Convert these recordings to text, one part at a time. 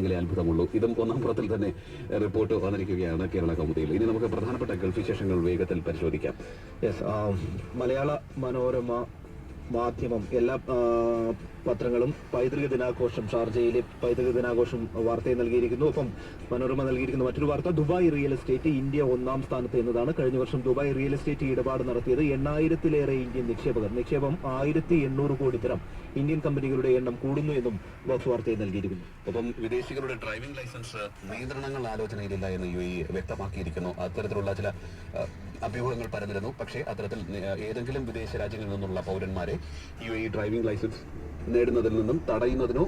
വിദേശികളെ അത്ഭുതമുള്ളൂ. ഇതും ഒന്നാം പുറത്തിൽ തന്നെ റിപ്പോർട്ട് വന്നിരിക്കുകയാണ് കേരള കൗമുദിയിൽ. ഇനി നമുക്ക് പ്രധാനപ്പെട്ട ഗൾഫ് വിശേഷങ്ങൾ വേഗത്തിൽ പരിശോധിക്കാം. മലയാള മനോരമ മാധ്യമം എല്ലാ പത്രങ്ങളും പൈതൃക ദിനാഘോഷം, ഷാർജയിലെ പൈതൃക ദിനാഘോഷം വാർത്തയെ നൽകിയിരിക്കുന്നു. ഒപ്പം മനോരമ നൽകിയിരിക്കുന്ന മറ്റൊരു വാർത്ത, ദുബായ് റിയൽ എസ്റ്റേറ്റ് ഇന്ത്യ ഒന്നാം സ്ഥാനത്ത് എന്നതാണ്. കഴിഞ്ഞ വർഷം ദുബായ് റിയൽ എസ്റ്റേറ്റ് ഇടപാട് നടത്തിയത് 8000-ലേറെ ഇന്ത്യൻ നിക്ഷേപകർ. നിക്ഷേപം 1800 കോടി ദിർഹം. ഇന്ത്യൻ കമ്പനികളുടെ എണ്ണം കൂടുന്നു എന്നും ബോക്സ് വാർത്തയെ നൽകിയിരിക്കുന്നു. ഒപ്പം വിദേശികളുടെ ഡ്രൈവിംഗ് ലൈസൻസ് നിയന്ത്രണങ്ങൾ ആലോചനയിലില്ല എന്ന് UAE വ്യക്തമാക്കിയിരിക്കുന്നു. അത്തരത്തിലുള്ള ചില അഭ്യൂഹങ്ങൾ പരന്നിരുന്നു. പക്ഷേ അത്തരത്തിൽ ഏതെങ്കിലും വിദേശ രാജ്യങ്ങളിൽ നിന്നുള്ള പൗരന്മാരെ UAE ഡ്രൈവിംഗ് ലൈസൻസ് നേടുന്നതിൽ നിന്നും തടയുന്നതിനോ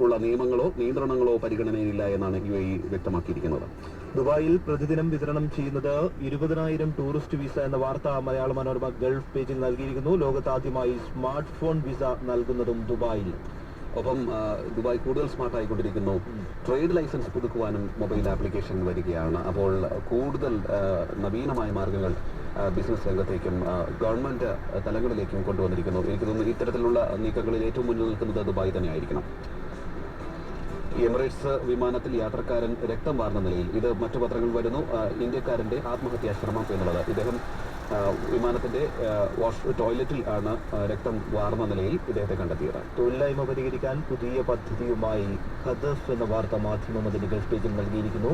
ഉള്ള നിയമങ്ങളോ നിയന്ത്രണങ്ങളോ പരിഗണനയില്ല എന്നാണ് UAE വ്യക്തമാക്കിയിരിക്കുന്നത്. ദുബായിൽ പ്രതിദിനം വിതരണം ചെയ്യുന്നത് 20,000 ടൂറിസ്റ്റ് വിസ എന്ന വാർത്ത മലയാള മനോരമ ഗൾഫ് പേജിൽ നൽകിയിരിക്കുന്നു. ലോകത്താദ്യമായി സ്മാർട്ട് ഫോൺ വിസ നൽകുന്നതും ദുബായിൽ. ഒപ്പം ദുബായ് കൂടുതൽ സ്മാർട്ടായിക്കൊണ്ടിരിക്കുന്നു. ട്രേഡ് ലൈസൻസ് പുതുക്കുവാനും മൊബൈൽ ആപ്ലിക്കേഷൻ വരികയാണ്. അപ്പോൾ കൂടുതൽ നവീനമായ മാർഗങ്ങൾ ബിസിനസ് രംഗത്തേക്കും ഗവൺമെന്റ് തലങ്ങളിലേക്കും കൊണ്ടുവന്നിരിക്കുന്നു. എനിക്ക് തോന്നുന്നു ഇത്തരത്തിലുള്ള നീക്കങ്ങളിൽ ഏറ്റവും മുന്നിൽ നിൽക്കുന്നത് ദുബായ് തന്നെ ആയിരിക്കണം. എമിറേറ്റ്സ് വിമാനത്തിൽ യാത്രക്കാരൻ രക്തം വാർന്ന നിലയിൽ, ഇത് മറ്റു പത്രങ്ങൾ വരുന്നു, ഇന്ത്യക്കാരന്റെ ആത്മഹത്യാ ശ്രമം എന്നുള്ളത്. ഇദ്ദേഹം വിമാനത്തിന്റെ ടോയ്ലറ്റിൽ ആണ് രക്തം വാർന്ന നിലയിൽ ഇദ്ദേഹത്തെ കണ്ടെത്തിയത്. തൊഴിലില്ലായ്മ പരിഹരിക്കാൻ പുതിയ പദ്ധതിയുമായി ഹദഫ് എന്ന വാർത്ത മാധ്യമം അതിന്റെ ഗൾഫ് പേജിൽ നൽകിയിരിക്കുന്നു.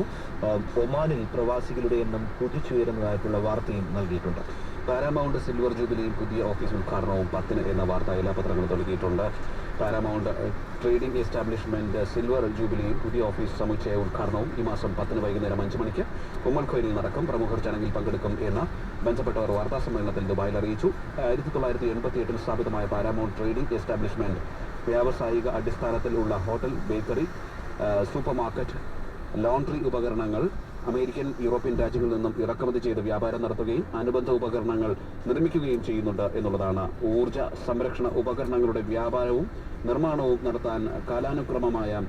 ഒമാനിൽ പ്രവാസികളുടെ എണ്ണം കുതിച്ചുയരുന്നതായിട്ടുള്ള വാർത്തയും നൽകിയിട്ടുണ്ട്. പാരാമൗണ്ട് സിൽവർ ജൂബിലിയിൽ പുതിയ ഓഫീസ് ഉദ്ഘാടനവും 10 എന്ന വാർത്ത എല്ലാ പത്രങ്ങളും നൽകിയിട്ടുണ്ട്. പാരാമൗണ്ട് ട്രേഡിംഗ് എസ്റ്റാബ്ലിഷ്മെന്റ് സിൽവർ ജൂബിലിയിൽ പുതിയ ഓഫീസ് സമുച്ചയ ഉദ്ഘാടനവും ഈ മാസം 10 വൈകുന്നേരം 5 മണിക്ക് ഉമ്മൽ ഖൊയ്നിൽ നടക്കും. പ്രമുഖർ ചടങ്ങിൽ പങ്കെടുക്കും എന്ന് ബന്ധപ്പെട്ടവർ വാർത്താസമ്മേളനത്തിൽ ദുബായിൽ അറിയിച്ചു. 1988 സ്ഥാപിതമായ പാരാമൗണ്ട് ട്രേഡിംഗ് എസ്റ്റാബ്ലിഷ്മെന്റ് വ്യാവസായിക അടിസ്ഥാനത്തിൽ ഉള്ള hotel, bakery, super market, laundry ഉപകരണങ്ങൾ അമേരിക്കൻ, യൂറോപ്യൻ രാജ്യങ്ങളിൽ നിന്നും ഇറക്കുമതി ചെയ്ത് വ്യാപാരം നടത്തുകയും അനുബന്ധ ഉപകരണങ്ങൾ നിർമ്മിക്കുകയും ചെയ്യുന്നുണ്ട് എന്നുള്ളതാണ്. ഊർജ സംരക്ഷണ ഉപകരണങ്ങളുടെ വ്യാപാരവും നിർമ്മാണവും നടത്താൻ കാലാനുക്രമമായ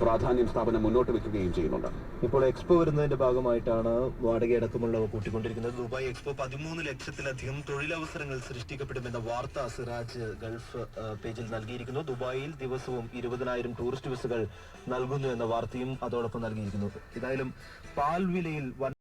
പ്രാധാന്യം സ്ഥാപനം മുന്നോട്ട് വെക്കുകയും ചെയ്യുന്നുണ്ട്. ഇപ്പോൾ എക്സ്പോ വരുന്നതിന്റെ ഭാഗമായിട്ടാണ് വാടകയടക്കമുള്ളവ കൂട്ടിക്കൊണ്ടിരിക്കുന്നത്. ദുബായ് എക്സ്പോ 13 ലക്ഷത്തിലധികം തൊഴിലവസരങ്ങൾ സൃഷ്ടിക്കപ്പെടുമെന്ന വാർത്ത സിറാജ് ഗൾഫ് പേജിൽ നൽകിയിരിക്കുന്നു. ദുബായിൽ ദിവസവും 20,000 ടൂറിസ്റ്റ് വിസകൾ നൽകുന്നു എന്ന വാർത്തയും അതോടൊപ്പം നൽകിയിരിക്കുന്നു. ഏതായാലും പാൽ വിലയിൽ